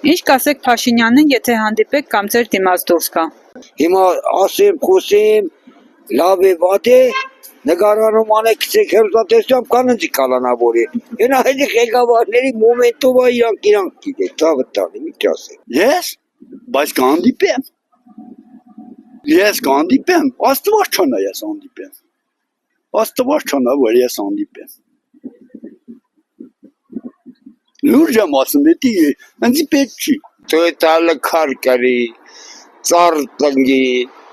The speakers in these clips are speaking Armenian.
Ինչ կասեք Փաշինյանին, եթե հանդիպեք կամ ձեր դիմաց դուրս գա։ Հիմա ասեմ, խոսեմ, լավ է, վատ է, նկարանում անեք գցեք հերթատեսությամբ կաննձի կալանավորի։ Ենա հետի ղեկավարների մոմենտով իրանք գիտեք, դա վտանի, մի ասեք։ Ես, բայց կհանդիպեմ։ Ես կհանդիպեմ, Աստված չանա ես հանդիպեմ։ Աստված չանա, որ ես հանդիպեմ։ Լուրջ եմ ասում, էդի ինձ պետք չի։ Տոյտալը քար կարի, ծառ տնգի,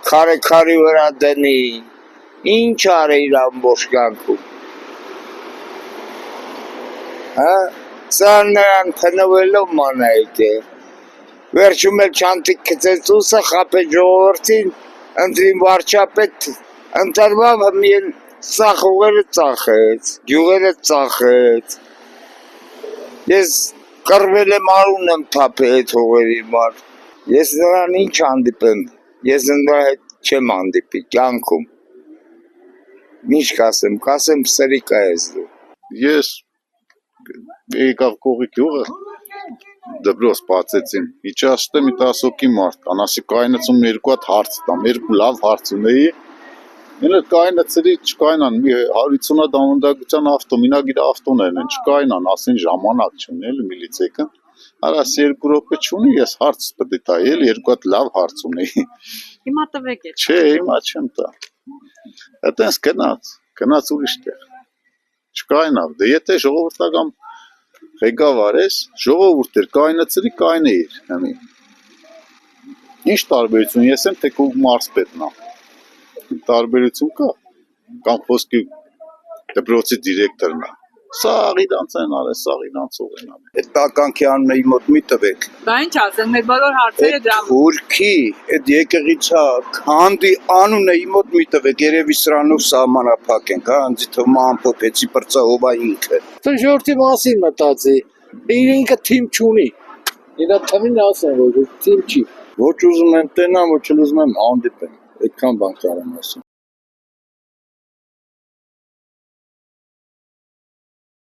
քարի վրա դնի, ինչ արի իր ամբողջ կյանքում։ Հա, սա նրան փնվելով մանայք է։ Վերջում էլ չանտիկ գծեց ուսը, խապեց ժողովրդին, ընտրին վարչապետ, ընտրվավ հմիել ծախողերը ծախեց, գյուղերը ծախեց։ Ես կռվել եմ արուն եմ թափել այդ հողերի մար։ Ես նրան ինչ հանդիպեմ, ես նրա հետ չեմ հանդիպի, կյանքում։ Ինչ կասեմ սրիկա ես դու։ Ես եկավ կողի գյուղը, դպրոց բացեցին, իջաստեմ 10 հոգի մարդ կան, ասի կայնացում երկու հատ հարց տամ, երկու լավ հարց ունեի, Ինը կայնացրի չկայնան, մի 150 հատ ամանդակության ավտո, մինագիր ավտոներն են, չկայնան, ասին ժամանակ չունի, էլի միլիցեյքը, արաս 2 րոպե չունի, ես հարց պետք է տայի, էլի երկու հատ լավ հարց ունեի։ Հիմա տվեք է։ Չէ, հիմա չեմ տա։ Այդտենց գնաց ուրիշ տեղ։ Չկայնավ, դե եթե ժողովրդական ղեկավար ես, ժողովուրդ էր, կայնացրի, կայնեիր, հմի։ Ինչ տարբերություն, ես եմ թե քո մարզպետն է։ Տարբերություն կա, կամ խոսքի դպրոցի դիրեկտորն է։ Սաղ իրանց են արել, սաղ իրանցով են արել։ Այդ տականքի անունը իմ մոտ մի տվեք։ Բա ինչ ասեմ, մեր բոլոր հարցերը դրա։ Թուրքի, այդ եկեղեցա, քանդի անունը իմ մոտ մի տվեք, երևի սրանով սահմանափակ ենք, հա, անձի թվում ամփոփեցի պրծահովա ինքը։ Ժողովրդի մասին մտածի, իր ինքը թիմ չունի։ Իրա թվին ասեն, որ թիմ չի։ Ոչ ուզում եմ տենամ, ոչ ուզում եմ հանդիպեմ, այդքան բան կարամ ասեմ։